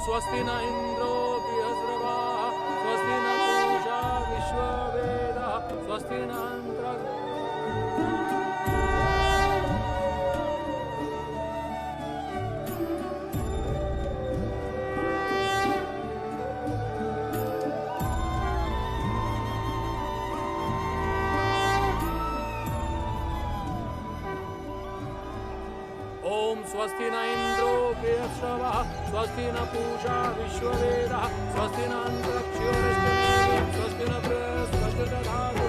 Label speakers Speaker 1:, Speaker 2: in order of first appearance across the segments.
Speaker 1: स्वस्ति न इंद्रो बृहस्पतिः स्वस्ति न पूषा विश्ववेदाः स्वस्ति न ओम स्वस्ति न इंद्रो बृहस्पतिः स्वस्ति न पूषा विश्ववेदाः स्वस्ति न अंतरिक्षो स्वस्ति न बृहस्पतिर्दधातु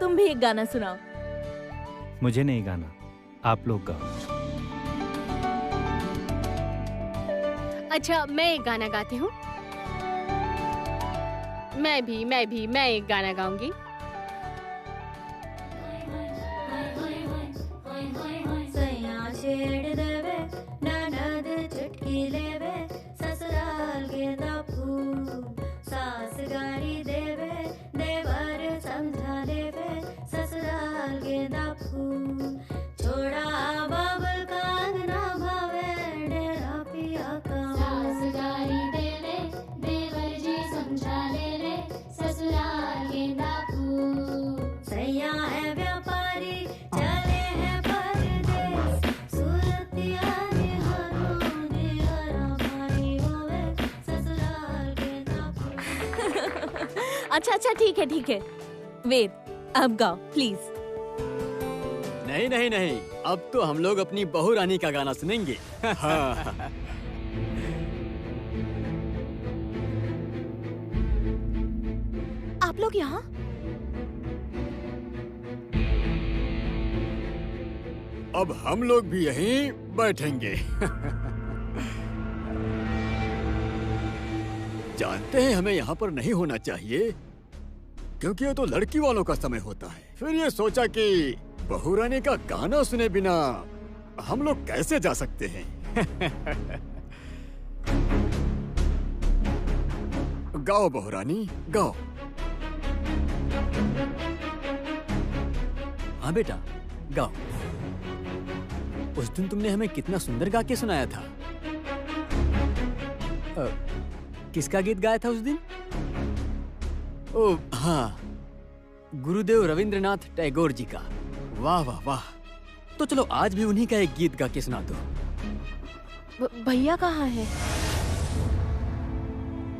Speaker 2: तुम भी एक गाना सुनाओ।
Speaker 3: मुझे नहीं गाना, आप लोग गाओ।
Speaker 4: अच्छा, मैं एक गाना गाती हूँ। मैं एक गाना गाऊंगी।
Speaker 2: अच्छा ठीक है। वेद, अब गाओ प्लीज।
Speaker 5: नहीं नहीं नहीं, अब तो हम लोग अपनी बहू रानी का गाना सुनेंगे। हाँ।
Speaker 2: आप लोग यहाँ?
Speaker 5: अब हम लोग भी यहीं बैठेंगे। जानते हैं हमें यहाँ पर नहीं होना चाहिए, क्योंकि ये तो लड़की वालों का समय होता है। फिर ये सोचा कि बहू रानी का गाना सुने बिना हम लोग कैसे जा सकते हैं। गाओ बहुरानी, गाओ। हाँ बेटा, गाओ। उस दिन तुमने हमें कितना सुंदर गा के सुनाया था। किसका गीत गाया था उस दिन? ओह हाँ, गुरुदेव रविंद्रनाथ टैगोर जी का। वाह वाह वाह। तो चलो आज भी उन्हीं का एक गीत गा के सुना दो।
Speaker 2: भैया कहाँ है?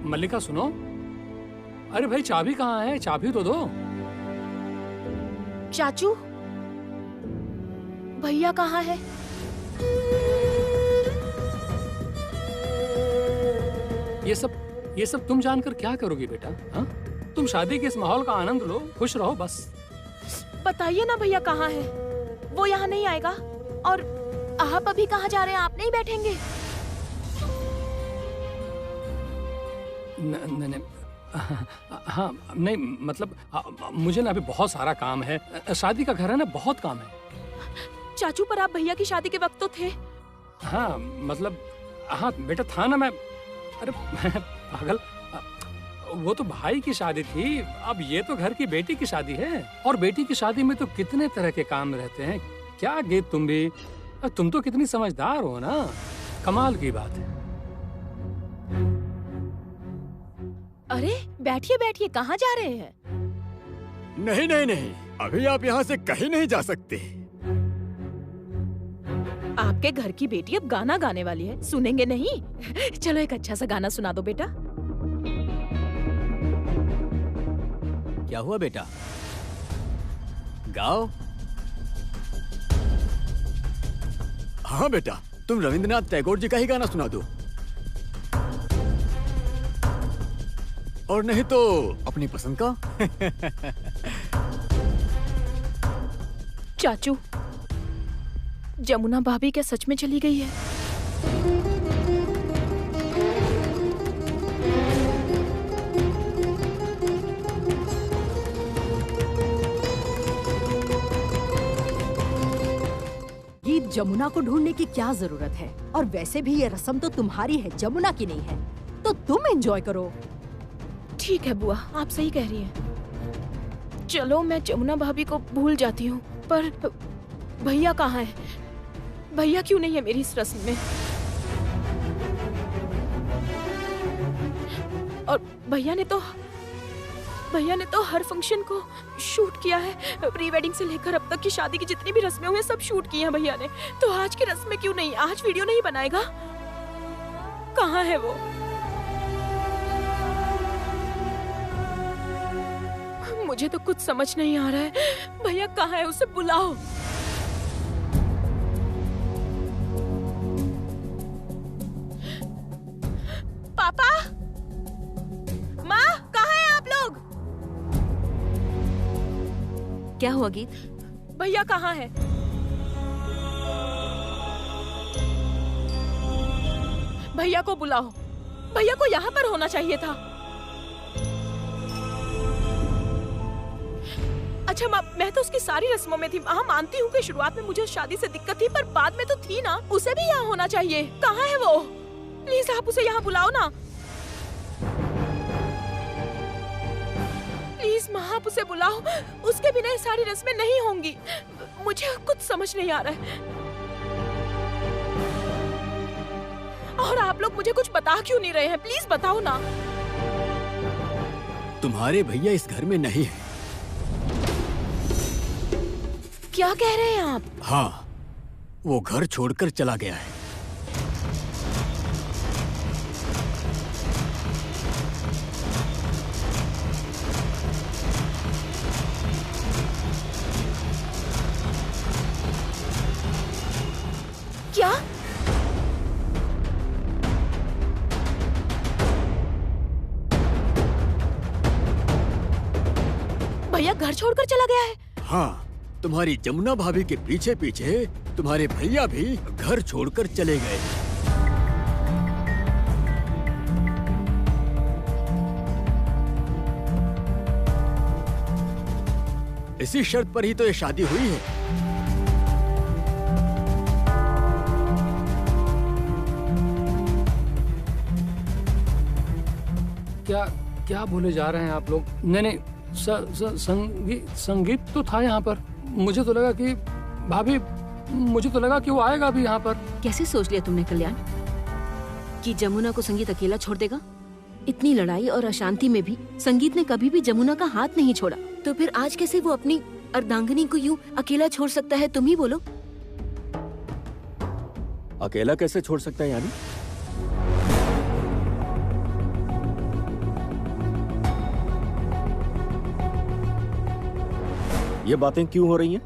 Speaker 1: मल्लिका सुनो। अरे भाई चाबी कहाँ है? चाबी तो दो।
Speaker 2: चाचू, भैया कहाँ है?
Speaker 1: ये सब तुम जानकर क्या करोगी बेटा? हाँ? तुम शादी के इस माहौल का आनंद लो, खुश रहो बस।
Speaker 2: बताइए ना भैया कहाँ है? वो यहाँ नहीं आएगा। और आप अभी कहाँ जा रहे हैं? आप नहीं बैठेंगे?
Speaker 1: हाँ नहीं मतलब मुझे ना अभी बहुत सारा काम है। शादी का घर है ना, बहुत काम है।
Speaker 2: चाचू पर आप भैया की शादी के वक्त तो थे।
Speaker 1: हाँ मतलब हाँ बेटा था ना मैं। अरे पागल, वो तो भाई की शादी थी। अब ये तो घर की बेटी की शादी है। और बेटी की शादी में तो कितने तरह के काम रहते हैं। क्या गीत तुम भी। तुम तो कितनी समझदार हो ना, कमाल की बात है।
Speaker 2: अरे बैठिए बैठिए, कहाँ जा रहे हैं?
Speaker 5: नहीं नहीं नहीं, अभी आप यहाँ से कहीं नहीं जा सकते।
Speaker 2: आपके घर की बेटी अब गाना गाने वाली है, सुनेंगे नहीं? चलो एक अच्छा सा गाना सुना दो बेटा।
Speaker 5: क्या हुआ बेटा? गाओ। हाँ बेटा, तुम रविंद्रनाथ टैगोर जी का ही गाना सुना दो। और नहीं तो अपनी पसंद का।
Speaker 2: चाचू, जमुना भाभी क्या सच में चली गई है?
Speaker 6: गीत जमुना को ढूंढने की क्या जरूरत है? और वैसे भी ये रस्म तो तुम्हारी है, जमुना की नहीं है। तो तुम एंजॉय करो।
Speaker 2: ठीक है बुआ, आप सही कह रही हैं। चलो मैं जमुना भाभी को भूल जाती हूँ, पर भैया कहाँ है? भैया क्यों नहीं है मेरी इस रस्म में? और भैया ने तो हर फंक्शन को शूट किया है। प्री वेडिंग से लेकर अब तक की शादी की जितनी भी रस्में हुई हैं, सब शूट की हैं भैया ने। तो आज की रस्म में क्यों नहीं? आज वीडियो नहीं बनाएगा? कहाँ है वो? मुझे तो कुछ समझ नहीं आ रहा है। भैया कहाँ है? उसे बुलाओ। पापा, माँ, कहाँ हैं आप लोग?
Speaker 6: क्या हुआ गीत?
Speaker 2: भैया कहाँ है? भैया को बुलाओ। भैया को यहाँ पर होना चाहिए था। अच्छा माँ, मैं तो उसकी सारी रस्मों में थी। हाँ मानती हूँ कि शुरुआत में मुझे उस शादी से दिक्कत थी, पर बाद में तो थी ना। उसे भी यहाँ होना चाहिए। कहाँ है वो? प्लीज आप उसे यहाँ बुलाओ ना। प्लीज माँ, आप उसे बुलाओ। उसके बिना ये सारी रस्में नहीं होंगी। मुझे कुछ समझ नहीं आ रहा है। और आप लोग मुझे कुछ बता क्यों नहीं रहे हैं? प्लीज बताओ ना।
Speaker 5: तुम्हारे भैया इस घर में नहीं है।
Speaker 2: क्या कह रहे हैं आप?
Speaker 5: हाँ, वो घर छोड़कर चला गया है।
Speaker 2: क्या? भैया घर छोड़कर चला गया है?
Speaker 5: हाँ, तुम्हारी जमुना भाभी के पीछे पीछे तुम्हारे भैया भी घर छोड़कर चले गए। इसी शर्त पर ही तो ये शादी हुई है।
Speaker 1: क्या क्या बोले जा रहे हैं आप लोग? नहीं नहीं, संगीत तो था यहाँ पर। मुझे तो लगा कि भाभी, मुझे तो लगा कि वो आएगा भी यहाँ पर।
Speaker 2: कैसे सोच लिया तुमने कल्याण कि जमुना को संगीत अकेला छोड़ देगा? इतनी लड़ाई और अशांति में भी संगीत ने कभी भी जमुना का हाथ नहीं छोड़ा, तो फिर आज कैसे वो अपनी अर्धांगिनी को यूं अकेला छोड़ सकता है? तुम ही बोलो।
Speaker 7: अकेला कैसे छोड़ सकता है यानी? ये बातें क्यों हो रही हैं?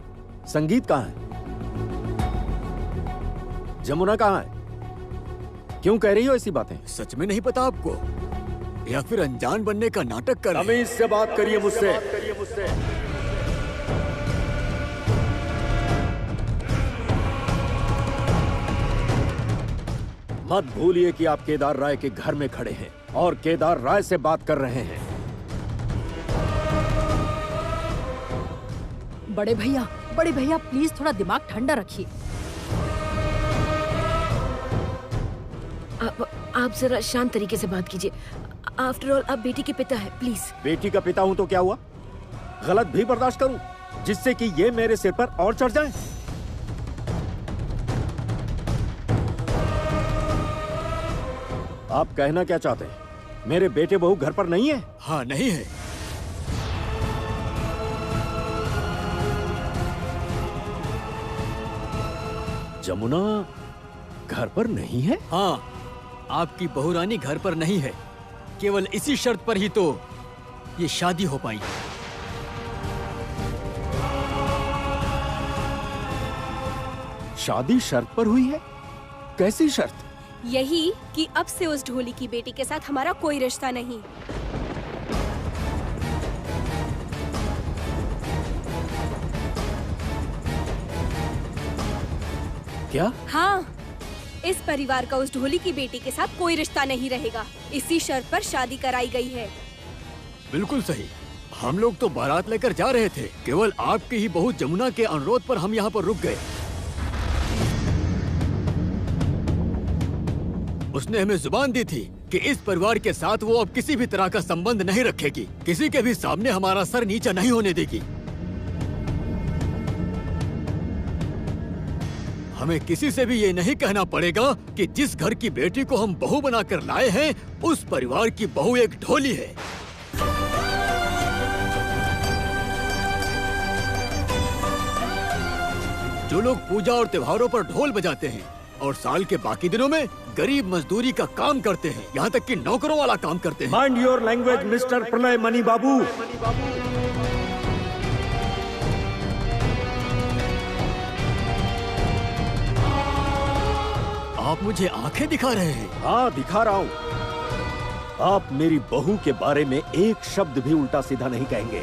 Speaker 7: संगीत कहाँ है? जमुना कहाँ है? क्यों कह रही हो ऐसी बातें?
Speaker 5: सच में नहीं पता आपको, या फिर अनजान बनने का नाटक कर रहे हैं?
Speaker 7: तमीज से बात करिए मुझसे। मत भूलिए कि आप केदार राय के घर में खड़े हैं और केदार राय से बात कर रहे हैं।
Speaker 6: बड़े भैया प्लीज थोड़ा दिमाग ठंडा रखिए।
Speaker 2: आप जरा शांत तरीके से बात कीजिए। आफ्टर ऑल आप बेटी के पिता है, प्लीज।
Speaker 7: बेटी का पिता हूं तो क्या हुआ? गलत भी बर्दाश्त करूं जिससे कि ये मेरे सिर पर और चढ़ जाए? आप कहना क्या चाहते हैं? मेरे बेटे बहू घर पर नहीं है?
Speaker 5: हाँ, नहीं है।
Speaker 7: जमुना घर पर नहीं है?
Speaker 5: हाँ, आपकी बहू रानी घर पर नहीं है। केवल इसी शर्त पर ही तो ये शादी हो पाई।
Speaker 7: शादी शर्त पर हुई है? कैसी शर्त?
Speaker 8: यही कि अब से उस ढोली की बेटी के साथ हमारा कोई रिश्ता नहीं।
Speaker 7: क्या?
Speaker 8: हाँ, इस परिवार का उस ढोली की बेटी के साथ कोई रिश्ता नहीं रहेगा। इसी शर्त पर शादी कराई गई है।
Speaker 5: बिल्कुल सही। हम लोग तो बारात लेकर जा रहे थे, केवल आपकी ही बहू जमुना के अनुरोध पर हम यहाँ पर रुक गए। उसने हमें जुबान दी थी कि इस परिवार के साथ वो अब किसी भी तरह का संबंध नहीं रखेगी, किसी के भी सामने हमारा सर नीचा नहीं होने देगी। हमें किसी से भी ये नहीं कहना पड़ेगा कि जिस घर की बेटी को हम बहू बनाकर लाए हैं, उस परिवार की बहू एक ढोली है। जो लोग पूजा और त्योहारों पर ढोल बजाते हैं और साल के बाकी दिनों में गरीब मजदूरी का काम करते हैं, यहाँ तक कि नौकरों वाला काम करते हैं।
Speaker 7: माइंड योर लैंग्वेज मिस्टर प्रलय मणि बाबू।
Speaker 5: आप मुझे आंखें दिखा रहे हैं?
Speaker 7: हाँ, दिखा रहा हूँ। आप मेरी बहू के बारे में एक शब्द भी उल्टा सीधा नहीं कहेंगे।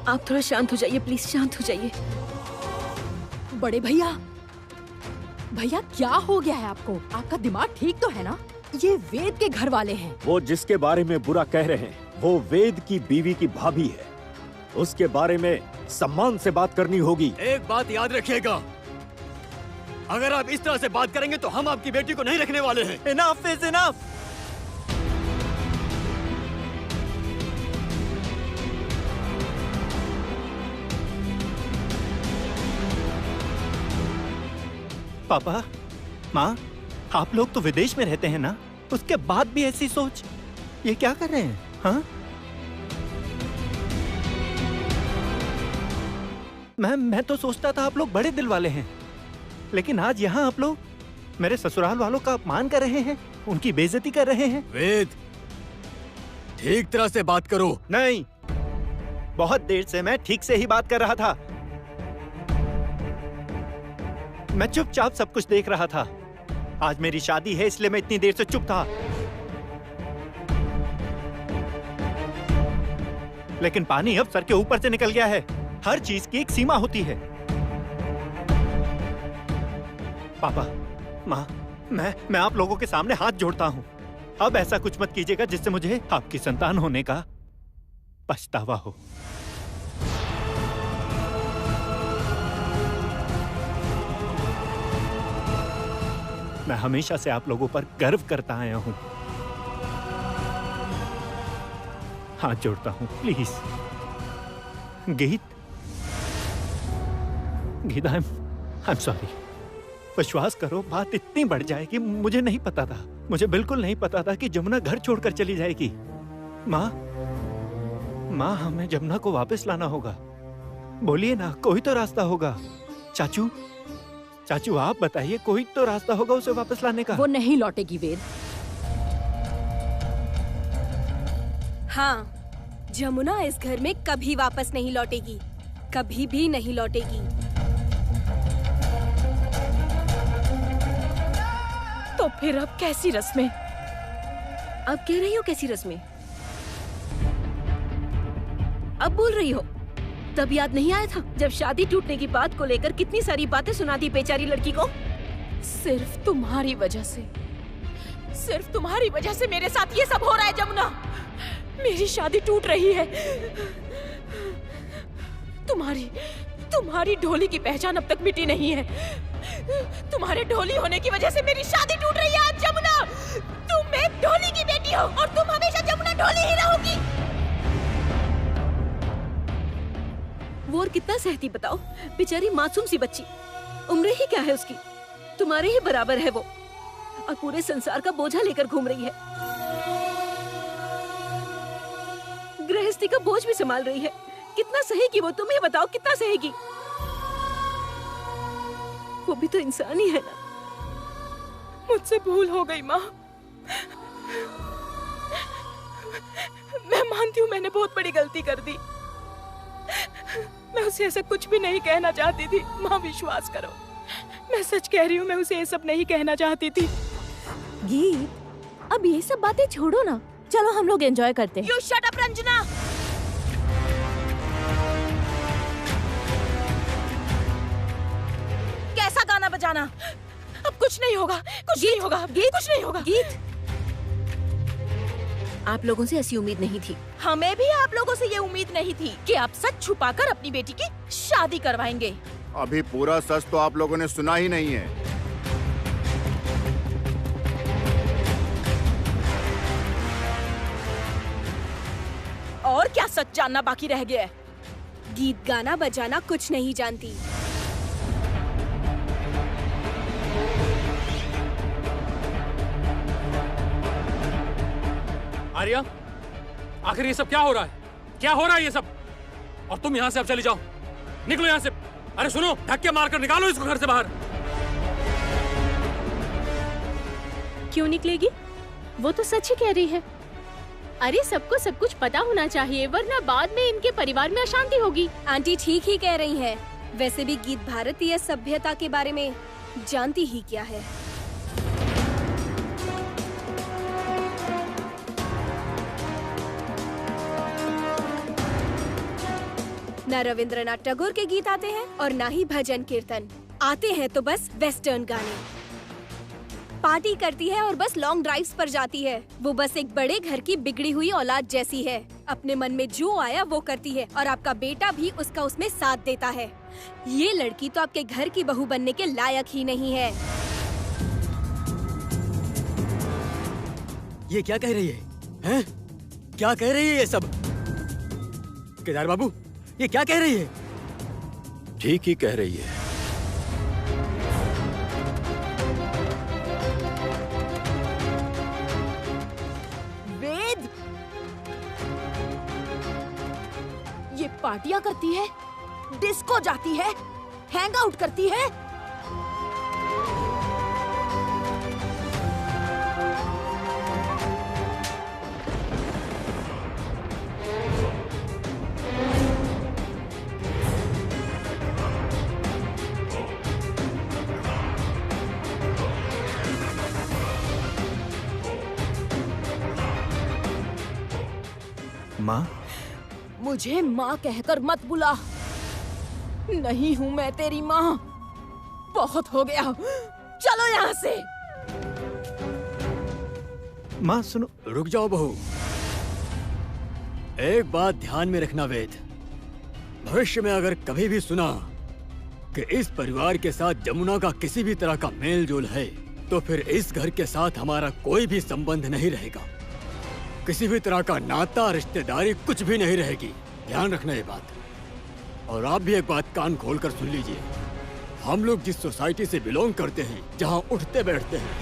Speaker 2: आप थोड़ा शांत हो जाइए, प्लीज शांत हो जाइए।
Speaker 6: बड़े भैया क्या हो गया है आपको? आपका दिमाग ठीक तो है ना? ये वेद के घर वाले हैं।
Speaker 7: वो जिसके बारे में बुरा कह रहे हैं वो वेद की बीवी की भाभी है। उसके बारे में सम्मान से बात करनी होगी।
Speaker 5: एक बात याद रखिएगा, अगर आप इस तरह से बात करेंगे तो हम आपकी बेटी को नहीं रखने वाले हैं।
Speaker 3: Enough is enough. पापा, माँ, आप लोग तो विदेश में रहते हैं ना? उसके बाद भी ऐसी सोच? ये क्या कर रहे हैं? हाँ? मैं तो सोचता था आप लोग बड़े दिल वाले हैं, लेकिन आज यहाँ आप लोग मेरे ससुराल वालों का अपमान कर रहे हैं, उनकी बेइज्जती कर रहे हैं।
Speaker 5: वेद, ठीक तरह से बात करो।
Speaker 3: नहीं, बहुत देर से मैं ठीक से ही बात कर रहा था। मैं चुपचाप सब कुछ देख रहा था। आज मेरी शादी है इसलिए मैं इतनी देर से चुप था। लेकिन पानी अब सर के ऊपर से निकल गया है। हर चीज की एक सीमा होती है। पापा, माँ, मैं आप लोगों के सामने हाथ जोड़ता हूँ। अब ऐसा कुछ मत कीजिएगा जिससे मुझे आपकी संतान होने का पछतावा हो। मैं हमेशा से आप लोगों पर गर्व करता आया हूं। हाथ जोड़ता हूं, प्लीज। गीत, आई एम सॉरी। विश्वास करो, बात इतनी बढ़ जाएगी। मुझे नहीं पता था, मुझे बिल्कुल नहीं पता था कि जमुना घर छोड़कर चली जाएगी। माँ, हमें जमुना को वापस लाना होगा। बोलिए ना, कोई तो रास्ता होगा। चाचू आप बताइए, कोई तो रास्ता होगा उसे वापस लाने का।
Speaker 6: वो नहीं लौटेगी वेद।
Speaker 8: हाँ, जमुना इस घर में कभी वापस नहीं लौटेगी, कभी भी नहीं लौटेगी।
Speaker 2: तो फिर अब कैसी रस्में?
Speaker 9: अब कह रही हो कैसी रस्में? अब बोल रही हो? तब याद नहीं आया था जब शादी टूटने की बात को लेकर कितनी सारी बातें सुना दी बेचारी लड़की को?
Speaker 2: सिर्फ तुम्हारी वजह से मेरे साथ ये सब हो रहा है जमुना। मेरी शादी टूट रही है। तुम्हारी ढोली की पहचान अब तक मिटी नहीं है। तुम्हारे ढोली होने की वजह से मेरी शादी टूट रही है आज जमुना। तुम एक ढोली की बेटी हो और तुम हमेशा जमुना ढोली ही रहोगी।
Speaker 9: वो और कितना सहती बताओ, बेचारी मासूम सी बच्ची, उम्र ही क्या है उसकी, तुम्हारे ही बराबर है वो, और पूरे संसार का बोझा लेकर घूम रही है। गृहस्थी का बोझ भी संभाल रही है। कितना सहेगी वो, तुम ही बताओ कितना सहेगी? वो भी तो इंसान ही है ना।
Speaker 2: मुझसे भूल हो गई माँ। मैं मानती हूँ मैंने बहुत बड़ी गलती कर दी। मैं उसे ऐसा कुछ भी नहीं कहना चाहती थी। माँ विश्वास करो, मैं सच कह रही हूँ, मैं उसे ये सब नहीं कहना चाहती थी।
Speaker 6: गीत, अब ये सब बातें छोड़ो ना, चलो हम लोग एंजॉय करते हैं।
Speaker 2: You shut up, Ranjana. कैसा गाना बजाना? अब कुछ नहीं होगा, कुछ नहीं होगा, कुछ नहीं होगा।
Speaker 9: गीत, आप लोगों से ऐसी उम्मीद नहीं थी।
Speaker 2: हमें भी आप लोगों से ये उम्मीद नहीं थी कि आप सच छुपाकर अपनी बेटी की शादी करवाएंगे।
Speaker 10: अभी पूरा सच तो आप लोगों ने सुना ही नहीं है।
Speaker 2: और क्या सच जानना बाकी रह गया है?
Speaker 8: गीत गाना बजाना कुछ नहीं जानती।
Speaker 1: आर्या, आखिर ये सब क्या हो रहा है? क्या हो रहा है ये सब? और तुम यहाँ से अब चली जाओ, निकलो यहाँ से। अरे सुनो, धक्के मारकर निकालो इसको घर से बाहर।
Speaker 4: क्यों निकलेगी? वो तो सच ही कह रही है। अरे सबको सब कुछ पता होना चाहिए, वरना बाद में इनके परिवार में अशांति होगी।
Speaker 8: आंटी ठीक ही कह रही हैं। वैसे भी गीत भारतीय सभ्यता के बारे में जानती ही क्या है। न रविंद्रनाथ टैगोर के गीत आते हैं और ना ही भजन कीर्तन आते हैं, तो बस वेस्टर्न गाने। पार्टी करती है और बस लॉन्ग ड्राइव्स पर जाती है। वो बस एक बड़े घर की बिगड़ी हुई औलाद जैसी है। अपने मन में जो आया वो करती है और आपका बेटा भी उसका उसमें साथ देता है। ये लड़की तो आपके घर की बहू बनने के लायक ही नहीं है।
Speaker 5: ये क्या कह रही है? हैं? क्या कह रही है ये सब? केदार बाबू, ये क्या कह रही है?
Speaker 7: ठीक ही कह रही है।
Speaker 6: वेद, ये पार्टियां करती है, डिस्को जाती है, हैंग आउट करती है।
Speaker 3: माँ,
Speaker 6: मुझे माँ कहकर मत बुला। नहीं हूँ मैं तेरी माँ। बहुत हो गया, चलो यहाँ से।
Speaker 3: माँ सुनो।
Speaker 5: रुक जाओ बहू, एक बात ध्यान में रखना वेद। भविष्य में अगर कभी भी सुना कि इस परिवार के साथ जमुना का किसी भी तरह का मेल जोल है, तो फिर इस घर के साथ हमारा कोई भी संबंध नहीं रहेगा। किसी भी तरह का नाता, रिश्तेदारी कुछ भी नहीं रहेगी। ध्यान रखना ये बात। और आप भी एक बात कान खोल कर सुन लीजिए। हम लोग जिस सोसाइटी से बिलोंग करते हैं, जहाँ उठते बैठते हैं,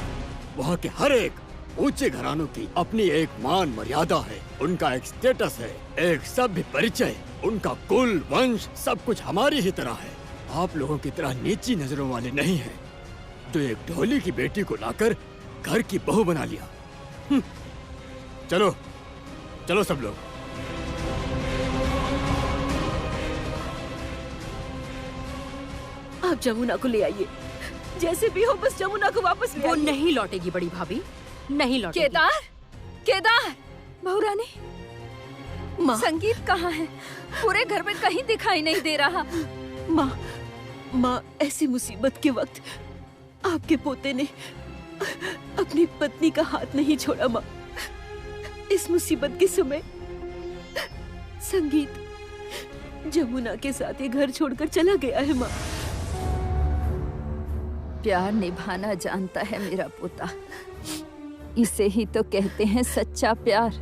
Speaker 5: वहाँ के हर एक ऊंचे घरानों की अपनी एक मान मर्यादा है, उनका एक स्टेटस है, एक सभ्य परिचय, उनका कुल वंश सब कुछ हमारी ही तरह है। आप लोगों की तरह नीची नजरों वाले नहीं हैं, जो एक ढोली की बेटी को लाकर घर की बहू बना लिया। चलो चलो सब लोग।
Speaker 9: आप जमुना को ले आइए, जैसे भी हो बस जमुना को वापस ले
Speaker 6: वो
Speaker 9: आइए।
Speaker 6: नहीं लौटेगी बड़ी भाभी, नहीं लौटेगी।
Speaker 8: केदार, केदार,
Speaker 9: बहू रानी, माँ,
Speaker 8: संगीत कहाँ है? पूरे घर में कहीं दिखाई नहीं दे रहा।
Speaker 9: माँ, ऐसी मुसीबत के वक्त आपके पोते ने अपनी पत्नी का हाथ नहीं छोड़ा। माँ, इस मुसीबत के समय संगीत जमुना के साथ ये घर छोड़कर चला गया है। माँ,
Speaker 11: प्यार निभाना जानता है मेरा पोता, इसे ही तो कहते हैं सच्चा प्यार।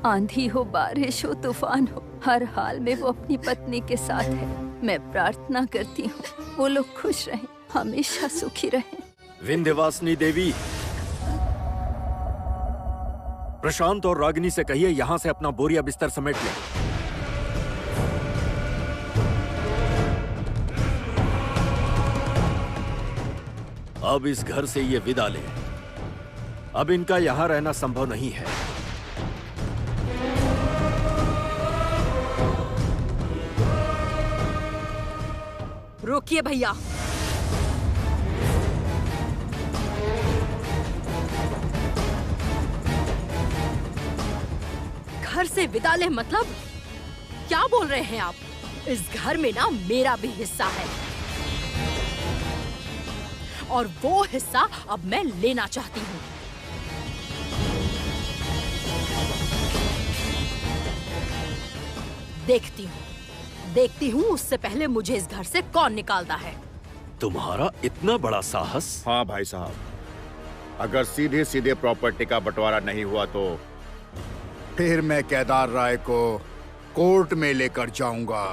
Speaker 11: आंधी हो, बारिश हो, तूफान हो, हर हाल में वो अपनी पत्नी के साथ है। मैं प्रार्थना करती हूँ वो लोग खुश रहें, हमेशा सुखी रहें।
Speaker 7: विंध्यवासिनी देवी, प्रशांत और रागिनी से कहिए यहाँ से अपना बोरिया बिस्तर समेट लें। अब इस घर से ये विदा लें। अब इनका यहाँ रहना संभव नहीं है।
Speaker 6: रोकिए भैया। घर से विदा ले मतलब क्या बोल रहे हैं आप? इस घर में ना मेरा भी हिस्सा है और वो हिस्सा अब मैं लेना चाहती हूँ। देखती हूँ उससे पहले मुझे इस घर से कौन निकालता है।
Speaker 7: तुम्हारा इतना बड़ा साहस?
Speaker 10: हाँ भाई साहब, अगर सीधे सीधे प्रॉपर्टी का बंटवारा नहीं हुआ तो फिर मैं केदार राय को कोर्ट में लेकर जाऊंगा।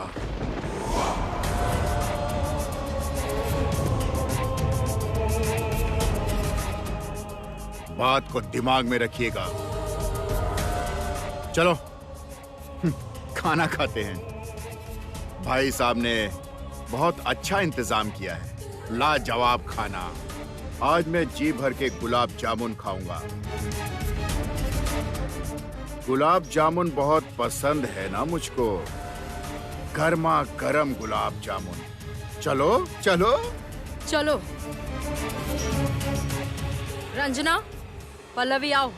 Speaker 10: बात को दिमाग में रखिएगा। चलो खाना खाते हैं। भाई साहब ने बहुत अच्छा इंतजाम किया है, लाजवाब खाना। आज मैं जी भर के गुलाब जामुन खाऊंगा। गुलाब जामुन बहुत पसंद है ना मुझको, गर्मा गर्म गुलाब जामुन। चलो चलो
Speaker 6: चलो। रंजना, पल्लवी आओ।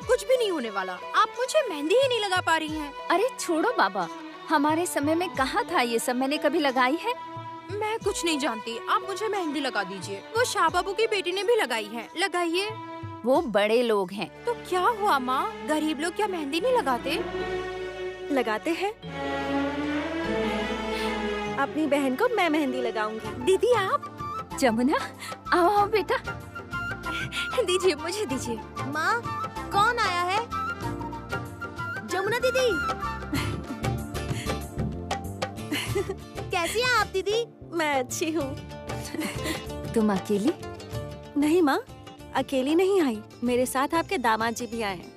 Speaker 6: कुछ भी नहीं होने वाला। आप मुझे मेहंदी ही नहीं लगा पा रही हैं।
Speaker 11: अरे छोड़ो बाबा, हमारे समय में कहाँ था ये सब, मैंने कभी लगाई है?
Speaker 6: मैं कुछ नहीं जानती, आप मुझे मेहंदी लगा दीजिए। वो शाह बाबू की बेटी ने भी लगाई है, लगाइए।
Speaker 11: वो बड़े लोग हैं।
Speaker 6: तो क्या हुआ माँ, गरीब लोग क्या मेहंदी नहीं लगाते?
Speaker 8: लगाते हैं। अपनी बहन को मैं मेहंदी लगाऊंगी।
Speaker 6: दीदी आप?
Speaker 11: जमुना आओ आओ बेटा।
Speaker 6: दीजिए, मुझे दीजिए।
Speaker 8: माँ, कौन आया है? जमुना दीदी। कैसी हैं आप दीदी? मैं अच्छी हूँ।
Speaker 11: तुम अकेली?
Speaker 8: नहीं माँ, अकेली नहीं आई, मेरे साथ आपके दामाद जी भी आए हैं।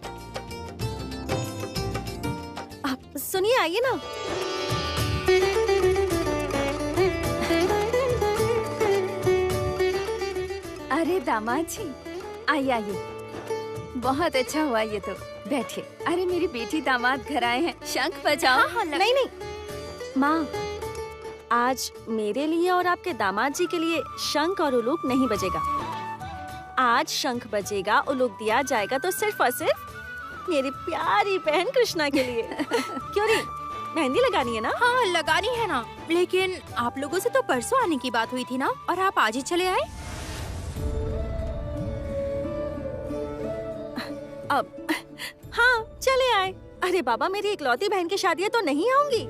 Speaker 8: आप सुनिए, आइए ना।
Speaker 11: अरे दामाद जी, आइए आइए, बहुत अच्छा हुआ ये तो। बैठिए। अरे मेरी बेटी दामाद घर आए हैं, शंख बजाओ।
Speaker 8: हाँ, नहीं नहीं माँ, आज मेरे लिए और आपके दामाद जी के लिए शंख और उलूक नहीं बजेगा। आज शंख बजेगा, उलूक दिया जाएगा तो सिर्फ और सिर्फ मेरी प्यारी बहन कृष्णा के लिए। क्यों नहीं, मेहंदी लगानी है ना?
Speaker 2: हाँ लगानी है ना, लेकिन आप लोगों से तो परसों आने की बात हुई थी ना, और आप आज ही चले आए।
Speaker 8: अब हाँ चले आए। अरे बाबा, मेरी इकलौती बहन की शादी है तो नहीं आऊंगी।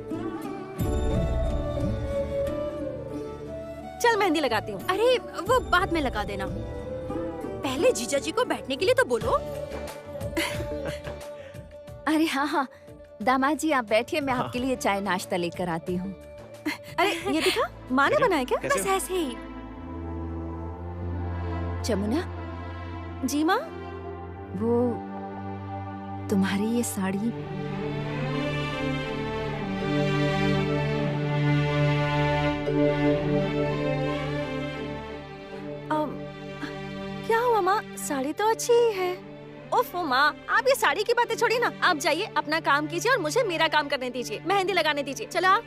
Speaker 8: चल मेहंदी लगाती हूँ।
Speaker 2: अरे वो बाद में लगा देना, पहले जीजा जी को बैठने के लिए तो बोलो।
Speaker 11: अरे हाँ हाँ, दामाद जी आप बैठिए, मैं आपके लिए चाय नाश्ता लेकर आती हूँ।
Speaker 8: अरे ये दिखा, माँ ने बनाया क्या?
Speaker 2: बस ऐसे ही।
Speaker 11: जमुना,
Speaker 8: जी माँ।
Speaker 11: वो तुम्हारी ये साड़ी
Speaker 8: क्या हुआ माँ? साड़ी तो अच्छी ही है। उफ माँ, आप ये साड़ी की बातें छोड़िए ना, आप जाइए अपना काम कीजिए और मुझे मेरा काम करने दीजिए, मेहंदी लगाने दीजिए। चलो आप।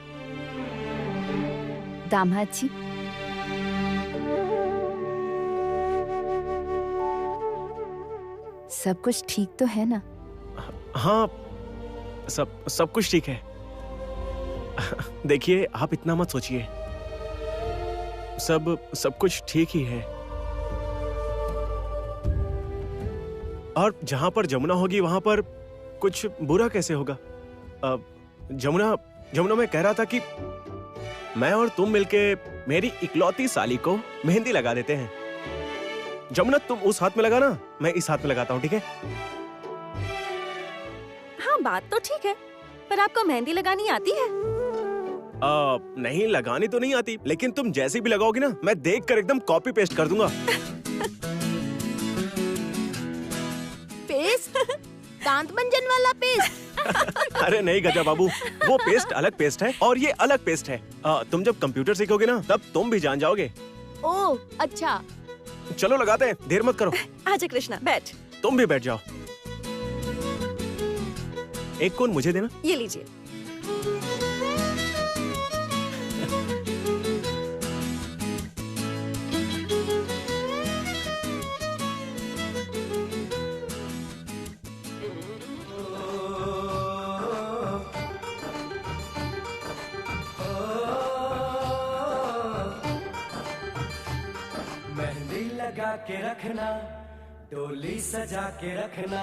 Speaker 11: दामाद जी, सब कुछ ठीक तो है ना?
Speaker 12: हाँ, सब कुछ ठीक है। देखिए, आप इतना मत सोचिए, सब कुछ ठीक ही है। और जहां पर जमुना होगी वहां पर कुछ बुरा कैसे होगा? जमुना मैं कह रहा था कि मैं और तुम मिलके मेरी इकलौती साली को मेहंदी लगा देते हैं। जमुना तुम उस हाथ में लगाना, मैं इस हाथ में लगाता हूँ, ठीक है?
Speaker 8: हाँ बात तो ठीक है, पर आपको मेहंदी लगानी आती है?
Speaker 12: नहीं, लगानी तो नहीं आती, लेकिन तुम जैसे भी लगाओगी ना, मैं देख कर एकदम कॉपी पेस्ट कर दूंगा।
Speaker 2: पेस्ट? दांत मंजन वाला पेस्ट?
Speaker 12: अरे नहीं गजा बाबू, वो पेस्ट अलग पेस्ट है और ये अलग पेस्ट है। तुम जब कंप्यूटर सीखोगे ना, तब तुम भी जान जाओगे।
Speaker 2: ओह अच्छा।
Speaker 12: चलो लगाते हैं, देर मत करो।
Speaker 8: आजा कृष्णा, बैठ।
Speaker 12: तुम भी बैठ जाओ। एक कोन मुझे देना।
Speaker 8: ये लीजिए।
Speaker 13: मेहंदी लगा के रखना, डोली सजा के रखना,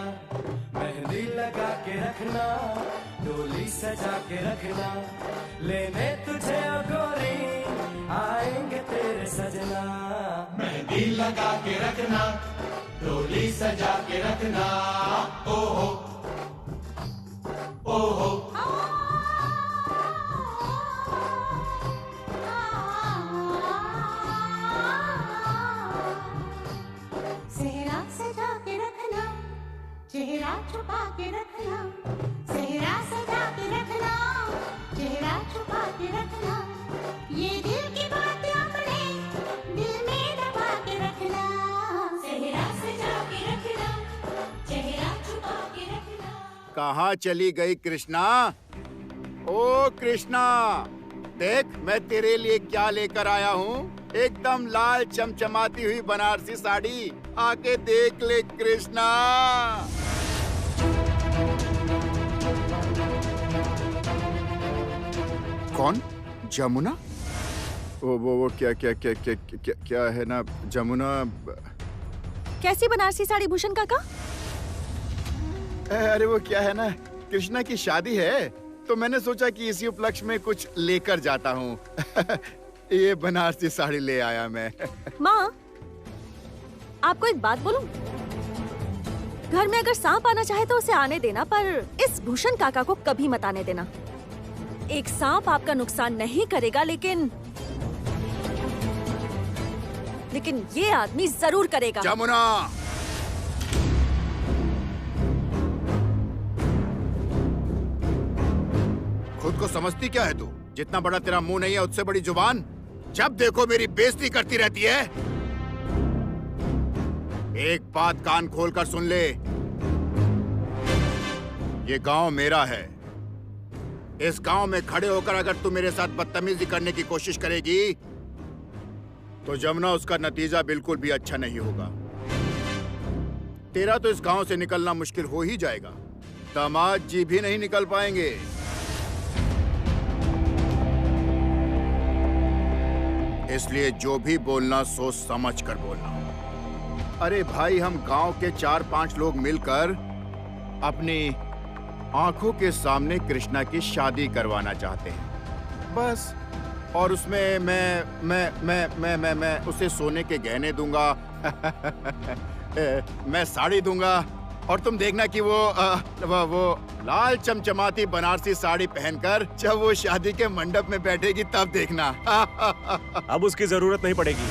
Speaker 13: मेहंदी लगा के रखना, डोली सजा के रखना, लेने तुझे ओ गोरी आएंगे तेरे सजना। मेहंदी लगा के रखना, डोली सजा के रखना, ओहो ओहो।
Speaker 14: सेहरा सजा के रखना, चेहरा छुपा के रखना, सेहरा सजा के रखना, चेहरा छुपा के रखना, ये दिल की बात अपने दिल में दबा के रखना, सेहरा सजा के रखना, चेहरा छुपा के रखना।
Speaker 10: कहाँ चली गई कृष्णा? ओ कृष्णा, देख मैं तेरे लिए क्या लेकर आया हूँ। एकदम लाल चमचमाती हुई बनारसी साड़ी, आके देख ले कृष्णा। कौन? जमुना? वो क्या है ना जमुना।
Speaker 8: कैसी बनारसी साड़ी भूषण काका?
Speaker 10: अरे वो क्या है ना, कृष्णा की शादी है, तो मैंने सोचा कि इसी उपलक्ष्य में कुछ लेकर जाता हूँ। ये बनारसी साड़ी ले आया मैं।
Speaker 8: माँ, आपको एक बात बोलूं? घर में अगर सांप आना चाहे तो उसे आने देना, पर इस भूषण काका को कभी मत आने देना। एक सांप आपका नुकसान नहीं करेगा, लेकिन ये आदमी जरूर करेगा।
Speaker 10: जमुना, खुद को समझती क्या है तू? जितना बड़ा तेरा मुंह नहीं है, उससे बड़ी जुबान। जब देखो मेरी बेइज्जती करती रहती है। एक बात कान खोलकर सुन ले, ये गांव मेरा है। इस गांव में खड़े होकर अगर तू मेरे साथ बदतमीजी करने की कोशिश करेगी तो जमुना, उसका नतीजा बिल्कुल भी अच्छा नहीं होगा। तेरा तो इस गांव से निकलना मुश्किल हो ही जाएगा, दामाद जी भी नहीं निकल पाएंगे। इसलिए जो भी बोलना सोच समझ कर बोलना। अरे भाई, हम गांव के 4-5 लोग मिलकर अपनी आंखों के सामने कृष्णा की शादी करवाना चाहते हैं, बस। और उसमें मैं उसे सोने के गहने दूंगा मैं साड़ी दूंगा, और तुम देखना कि वो लाल चमचमाती बनारसी साड़ी पहनकर जब वो शादी के मंडप में बैठेगी तब देखना
Speaker 12: अब उसकी जरूरत नहीं पड़ेगी।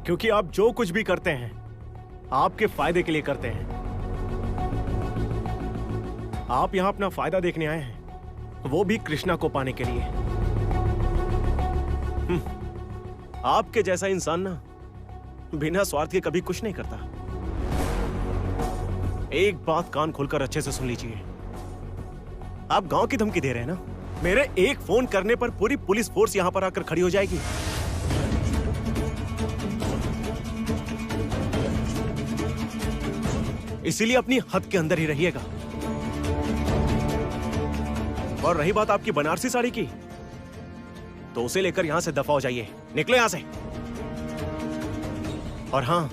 Speaker 12: क्योंकि आप जो कुछ भी करते हैं आपके फायदे के लिए करते हैं। आप यहां अपना फायदा देखने आए हैं, वो भी कृष्णा को पाने के लिए। आपके जैसा इंसान ना बिना स्वार्थ के कभी कुछ नहीं करता। एक बात कान खोलकर अच्छे से सुन लीजिए। आप गांव की धमकी दे रहे हैं ना? मेरे एक फोन करने पर पूरी पुलिस फोर्स यहां पर आकर खड़ी हो जाएगी। इसीलिए अपनी हद के अंदर ही रहिएगा। और रही बात आपकी बनारसी साड़ी की, तो उसे लेकर यहां से दफा हो जाइए, निकलो यहां से। और हां,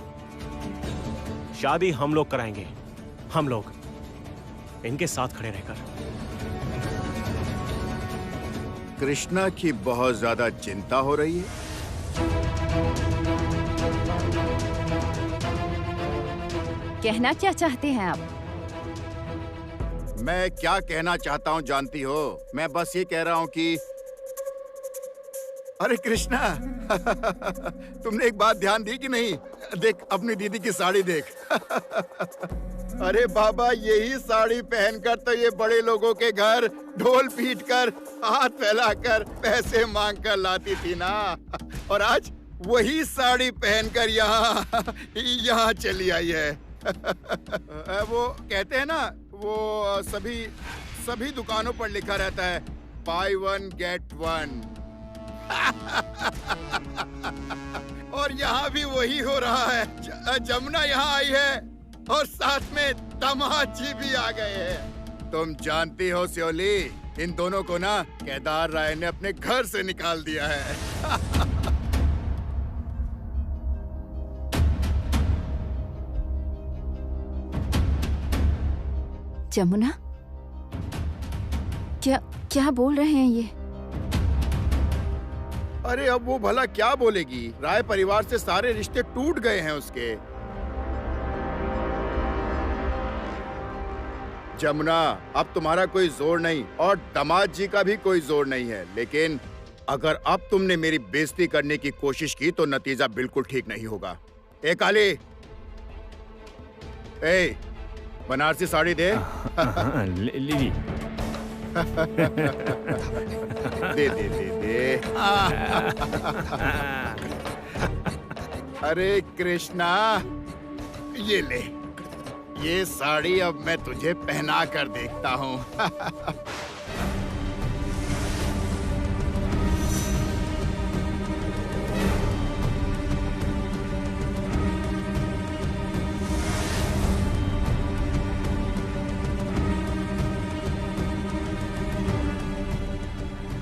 Speaker 12: शादी हम लोग कराएंगे, हम लोग, इनके साथ खड़े रहकर।
Speaker 10: कृष्णा की बहुत ज्यादा चिंता हो रही है।
Speaker 11: कहना क्या चाहते हैं आप?
Speaker 10: मैं क्या कहना चाहता हूँ जानती हो? मैं बस ये कह रहा हूँ कि अरे कृष्णा तुमने एक बात ध्यान दी कि नहीं? देख अपनी दीदी की साड़ी देख अरे बाबा, यही साड़ी पहनकर तो ये बड़े लोगों के घर ढोल पीटकर, हाथ फैलाकर, पैसे मांगकर लाती थी ना। और आज वही साड़ी पहनकर यहाँ चली आई है वो कहते हैं ना, वो सभी दुकानों पर लिखा रहता है buy one get one और यहाँ भी वही हो रहा है। जमुना यहाँ आई है और साथ में दामाद जी भी आ गए हैं। तुम जानती हो श्योली, इन दोनों को ना केदार राय ने अपने घर से निकाल दिया है
Speaker 11: जमुना, क्या बोल रहे हैं ये?
Speaker 10: अरे अब वो भला क्या बोलेगी? राय परिवार से सारे रिश्ते टूट गए हैं उसके। जमुना, अब तुम्हारा कोई जोर नहीं और दामाद जी का भी कोई जोर नहीं है, लेकिन अगर अब तुमने मेरी बेइज्जती करने की कोशिश की तो नतीजा बिल्कुल ठीक नहीं होगा। ए काली, ए बनारसी साड़ी दे
Speaker 3: ली
Speaker 10: दे दे दे दे अरे कृष्णा, ये ले, ये साड़ी अब मैं तुझे पहना कर देखता हूँ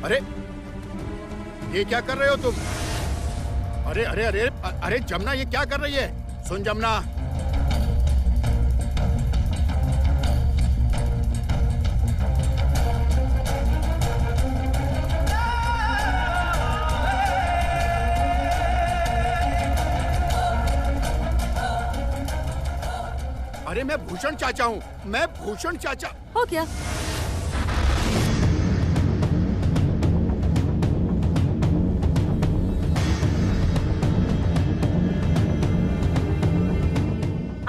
Speaker 10: अरे ये क्या कर रहे हो तुम? अरे अरे अरे अरे जमुना, ये क्या कर रही है? सुन जमुना, अरे मैं भूषण चाचा हूँ, मैं भूषण चाचा।
Speaker 9: हो क्या?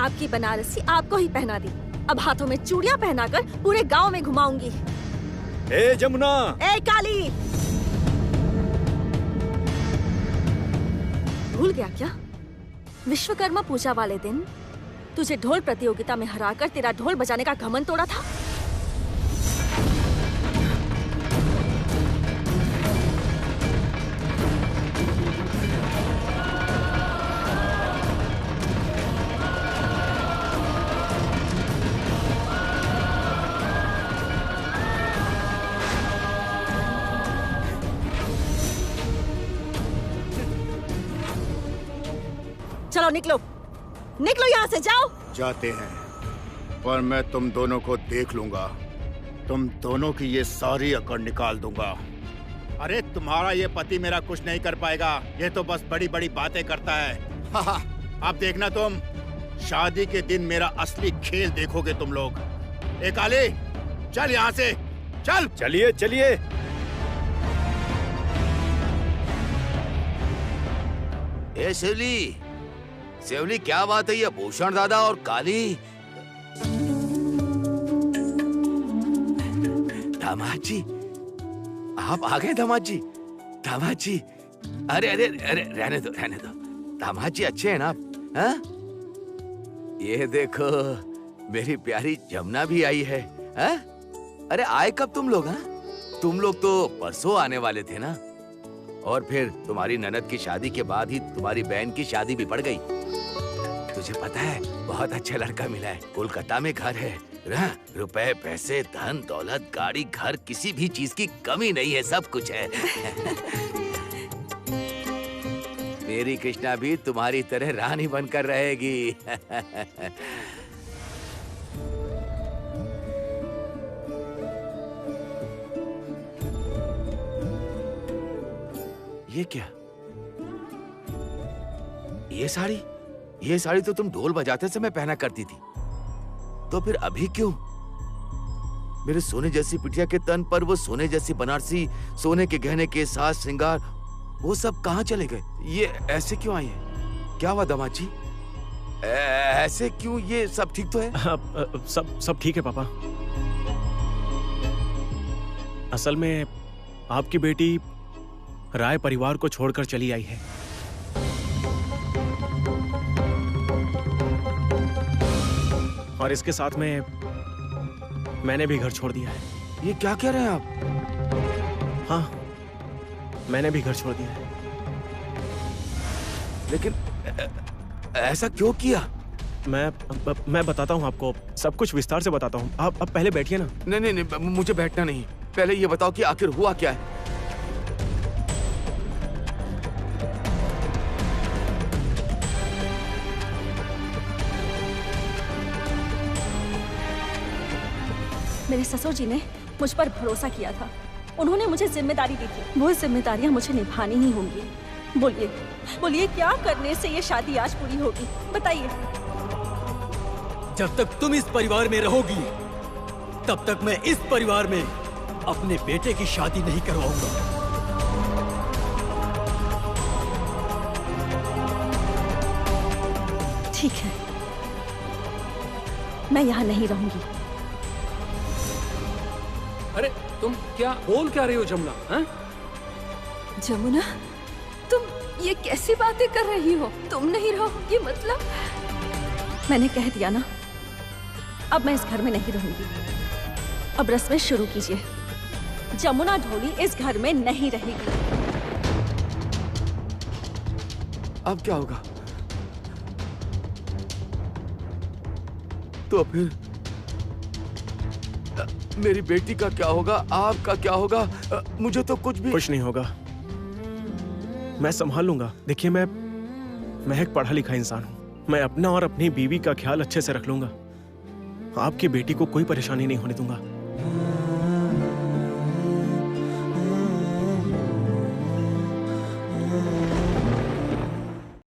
Speaker 9: आपकी बनारसी आपको ही पहना दी, अब हाथों में चूड़ियां पहनाकर पूरे गांव में घुमाऊंगी।
Speaker 3: ए जमुना,
Speaker 9: ए काली,
Speaker 11: भूल गया क्या? विश्वकर्मा पूजा वाले दिन तुझे ढोल प्रतियोगिता में हराकर तेरा ढोल बजाने का घमंड तोड़ा था। चलो निकलो, निकलो यहाँ से, जाओ।
Speaker 10: जाते हैं, पर मैं तुम दोनों को देख लूंगा। तुम दोनों की ये सारी अकड़ निकाल दूंगा। अरे तुम्हारा ये पति मेरा कुछ नहीं कर पाएगा, ये तो बस बड़ी बड़ी बातें करता है। अब देखना तुम, शादी के दिन मेरा असली खेल देखोगे तुम लोग। ए काली, चल यहाँ से, चल।
Speaker 7: चलिए चलिए।
Speaker 15: ए शिवली, शिवली क्या बात है, ये भूषण दादा और काली। दामाद जी, आप आ गए दामाद जी। दामाद जी, अरे अरे अरे रहने दो रहने दो। दामाद जी अच्छे हैं ना आप? हाँ? ये देखो मेरी प्यारी जमुना भी आई है। हाँ? अरे आए कब तुम लोग? हाँ? तुम लोग तो परसों आने वाले थे ना, और फिर तुम्हारी ननद की शादी के बाद ही तुम्हारी बहन की शादी भी पड़ गई। तुझे पता है बहुत अच्छा लड़का मिला है, कोलकाता में घर है, रुपए पैसे धन दौलत गाड़ी घर किसी भी चीज की कमी नहीं है, सब कुछ है। मेरी कृष्णा भी तुम्हारी तरह रानी बनकर रहेगी। ये क्या? ये साड़ी तो तुम ढोल बजाते समय पहना करती थी, तो फिर अभी क्यों? मेरे सोने जैसी बिटिया के तन पर वो सोने जैसी बनारसी, सोने के गहने के साथ श्रृंगार, वो सब कहाँ चले गए? ये ऐसे क्यों आई है? क्या हुआ दामाद जी? ऐसे क्यों? ये सब ठीक तो है?
Speaker 12: सब ठीक है पापा। असल में आपकी बेटी राय परिवार को छोड़कर चली आई है। और इसके साथ में मैंने भी घर छोड़ दिया है।
Speaker 15: ये क्या कह रहे हैं आप?
Speaker 12: हाँ, मैंने भी घर छोड़ दिया है।
Speaker 15: लेकिन ऐसा क्यों किया?
Speaker 12: मैं बताता हूँ आपको, सब कुछ विस्तार से बताता हूँ। आप अब पहले बैठिए ना।
Speaker 15: नहीं, मुझे बैठना नहीं, पहले ये बताओ कि आखिर हुआ क्या है?
Speaker 11: मेरे ससुर जी ने मुझ पर भरोसा किया था, उन्होंने मुझे जिम्मेदारी दी थी, वो जिम्मेदारियां मुझे निभानी ही होंगी। बोलिए बोलिए, क्या करने से ये शादी आज पूरी होगी, बताइए।
Speaker 5: जब तक तुम इस परिवार में रहोगी तब तक मैं इस परिवार में अपने बेटे की शादी नहीं करवाऊंगा।
Speaker 11: ठीक है, मैं यहाँ नहीं रहूंगी।
Speaker 1: अरे तुम क्या बोल क्या रही हो जमुना? हाँ?
Speaker 11: जमुना, तुम ये कैसी बातें कर रही हो? तुम नहीं रहोगी मतलब? मैंने कह दिया ना, अब मैं इस घर में नहीं रहूंगी। अब रस्में शुरू कीजिए। जमुना ढोली इस घर में नहीं रहेगी।
Speaker 15: अब क्या होगा? तो फिर मेरी बेटी का क्या होगा? आपका क्या होगा? मुझे तो कुछ
Speaker 12: नहीं होगा, मैं संभाल लूंगा। देखिए, मैं एक पढ़ा लिखा इंसान हूँ, मैं अपना और अपनी बीवी का ख्याल अच्छे से रख लूंगा। आपकी बेटी को कोई परेशानी नहीं होने दूंगा।